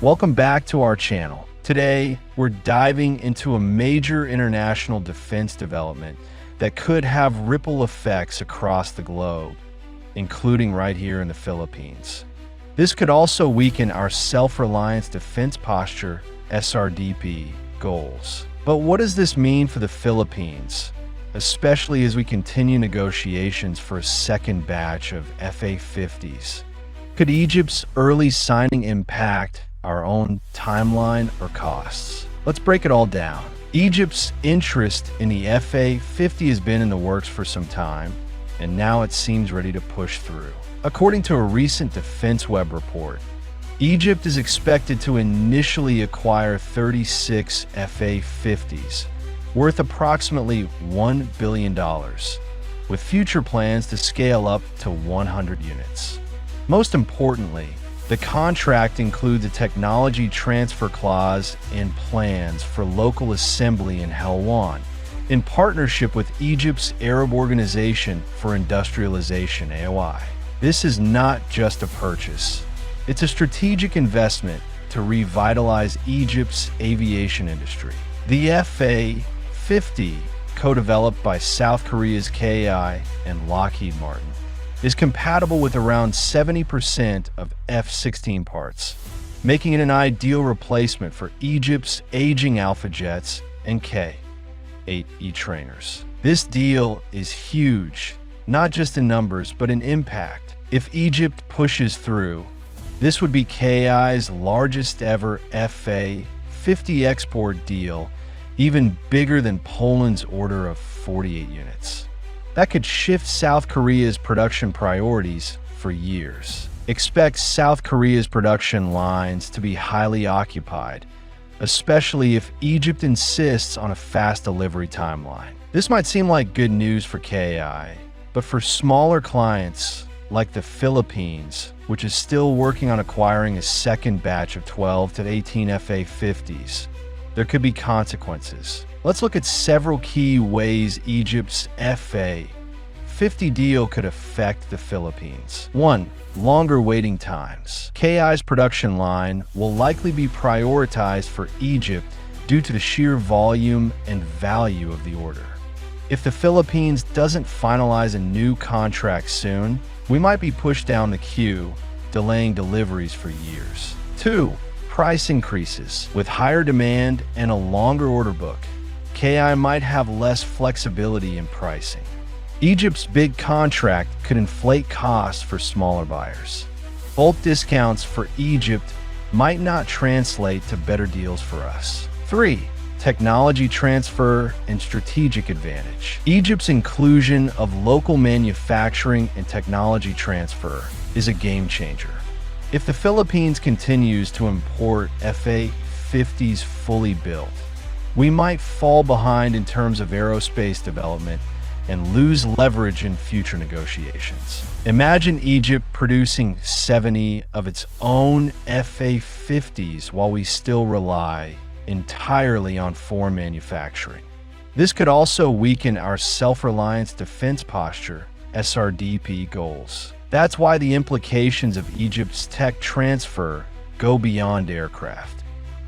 Welcome back to our channel. Today, we're diving into a major international defense development that could have ripple effects across the globe, including right here in the Philippines. This could also weaken our Self-Reliant Defense Posture, SRDP goals. But what does this mean for the Philippines, especially as we continue negotiations for a second batch of FA-50s? Could Egypt's early signing impact our own timeline or costs? Let's break it all down. Egypt's interest in the FA-50 has been in the works for some time, and now it seems ready to push through. According to a recent DefenseWeb report, Egypt is expected to initially acquire 36 FA-50s, worth approximately $1 billion, with future plans to scale up to 100 units. Most importantly, the contract includes a technology transfer clause and plans for local assembly in Helwan, in partnership with Egypt's Arab Organization for Industrialization, AOI. This is not just a purchase. It's a strategic investment to revitalize Egypt's aviation industry. The FA-50, co-developed by South Korea's KAI and Lockheed Martin, is compatible with around 70% of F-16 parts, making it an ideal replacement for Egypt's aging Alpha jets and K-8E trainers. This deal is huge, not just in numbers, but in impact. If Egypt pushes through, this would be KAI's largest ever FA-50 export deal, even bigger than Poland's order of 48 units. That could shift South Korea's production priorities for years. Expect South Korea's production lines to be highly occupied, especially if Egypt insists on a fast delivery timeline. This might seem like good news for KAI, but for smaller clients like the Philippines, which is still working on acquiring a second batch of 12 to 18 FA-50s, there could be consequences. Let's look at several key ways Egypt's FA-50 deal could affect the Philippines. 1. Longer waiting times. KAI's production line will likely be prioritized for Egypt due to the sheer volume and value of the order. If the Philippines doesn't finalize a new contract soon, we might be pushed down the queue, delaying deliveries for years. 2. Price increases. With higher demand and a longer order book, KAI might have less flexibility in pricing. Egypt's big contract could inflate costs for smaller buyers. Bulk discounts for Egypt might not translate to better deals for us. 3. Technology transfer and strategic advantage. Egypt's inclusion of local manufacturing and technology transfer is a game changer. If the Philippines continues to import FA-50s fully built, we might fall behind in terms of aerospace development and lose leverage in future negotiations. Imagine Egypt producing 70 of its own FA-50s while we still rely entirely on foreign manufacturing. This could also weaken our Self-Reliant Defense Posture, SRDP goals. That's why the implications of Egypt's tech transfer go beyond aircraft.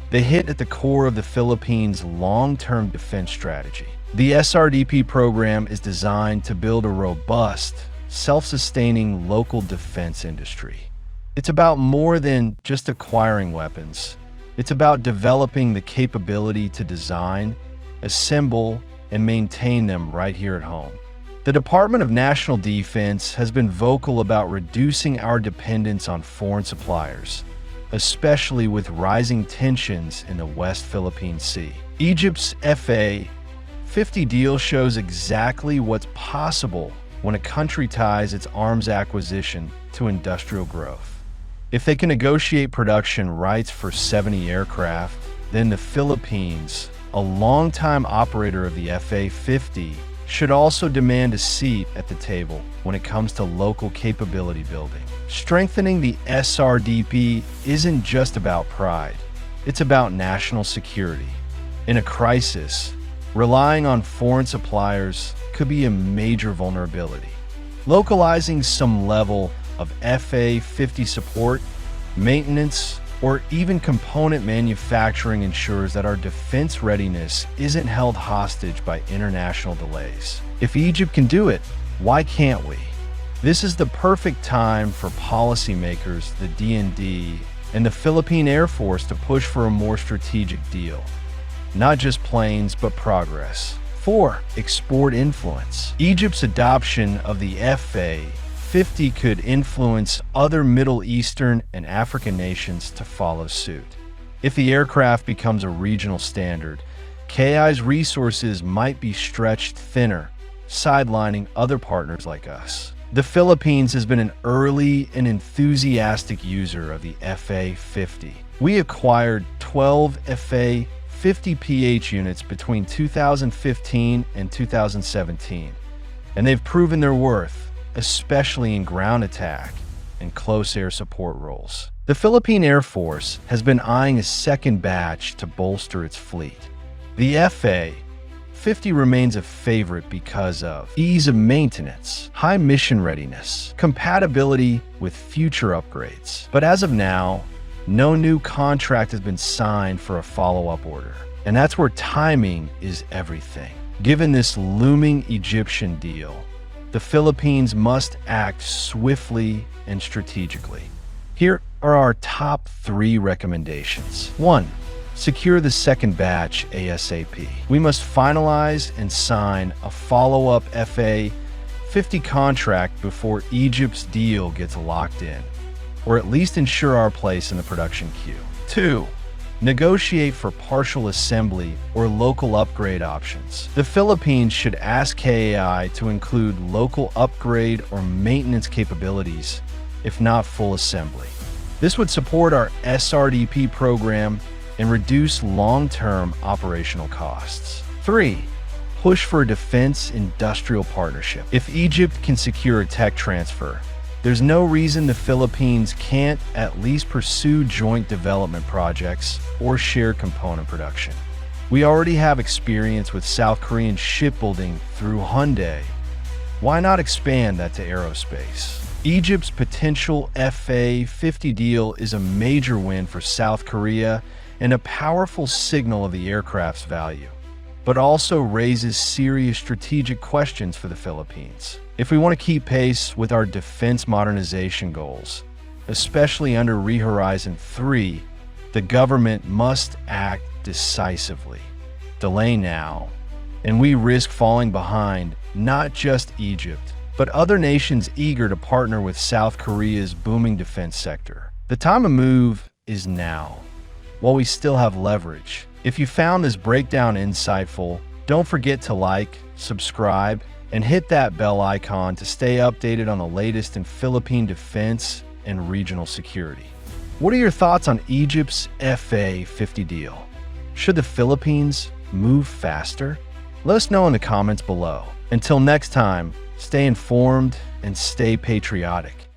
They hit at the core of the Philippines' long-term defense strategy. The SRDP program is designed to build a robust, self-sustaining local defense industry. It's about more than just acquiring weapons. It's about developing the capability to design, assemble, and maintain them right here at home. The Department of National Defense has been vocal about reducing our dependence on foreign suppliers, especially with rising tensions in the West Philippine Sea. Egypt's FA-50 deal shows exactly what's possible when a country ties its arms acquisition to industrial growth. If they can negotiate production rights for 70 aircraft, then the Philippines, a longtime operator of the FA-50, should also demand a seat at the table when it comes to local capability building. Strengthening the SRDP isn't just about pride, it's about national security. In a crisis, relying on foreign suppliers could be a major vulnerability. Localizing some level of FA-50 support, maintenance, or even component manufacturing ensures that our defense readiness isn't held hostage by international delays. If Egypt can do it, why can't we? This is the perfect time for policymakers, the DND, and the Philippine Air Force to push for a more strategic deal. Not just planes, but progress. 4. Export influence. Egypt's adoption of the FA-50 could influence other Middle Eastern and African nations to follow suit. If the aircraft becomes a regional standard, KI's resources might be stretched thinner, sidelining other partners like us. The Philippines has been an early and enthusiastic user of the FA-50. We acquired 12 FA-50PH units between 2015 and 2017, and they've proven their worth, especially in ground attack and close air support roles. The Philippine Air Force has been eyeing a second batch to bolster its fleet. The FA-50 remains a favorite because of ease of maintenance, high mission readiness, compatibility with future upgrades. But as of now, no new contract has been signed for a follow-up order. And that's where timing is everything. Given this looming Egyptian deal, the Philippines must act swiftly and strategically. Here are our top 3 recommendations. 1. Secure the second batch ASAP. We must finalize and sign a follow-up FA-50 contract before Egypt's deal gets locked in, or at least ensure our place in the production queue. 2. Negotiate for partial assembly or local upgrade options. The Philippines should ask KAI to include local upgrade or maintenance capabilities, if not full assembly. This would support our SRDP program and reduce long-term operational costs. 3. Push for a defense industrial partnership. If Egypt can secure a tech transfer, there's no reason the Philippines can't at least pursue joint development projects or shared component production. We already have experience with South Korean shipbuilding through Hyundai. Why not expand that to aerospace? Egypt's potential FA-50 deal is a major win for South Korea and a powerful signal of the aircraft's value, but also raises serious strategic questions for the Philippines. If we want to keep pace with our defense modernization goals, especially under Rehorizon 3, the government must act decisively. Delay now, and we risk falling behind not just Egypt, but other nations eager to partner with South Korea's booming defense sector. The time to move is now, while we still have leverage. If you found this breakdown insightful, don't forget to like, subscribe, and hit that bell icon to stay updated on the latest in Philippine defense and regional security. What are your thoughts on Egypt's FA-50 deal? Should the Philippines move faster? Let us know in the comments below. Until next time, stay informed and stay patriotic.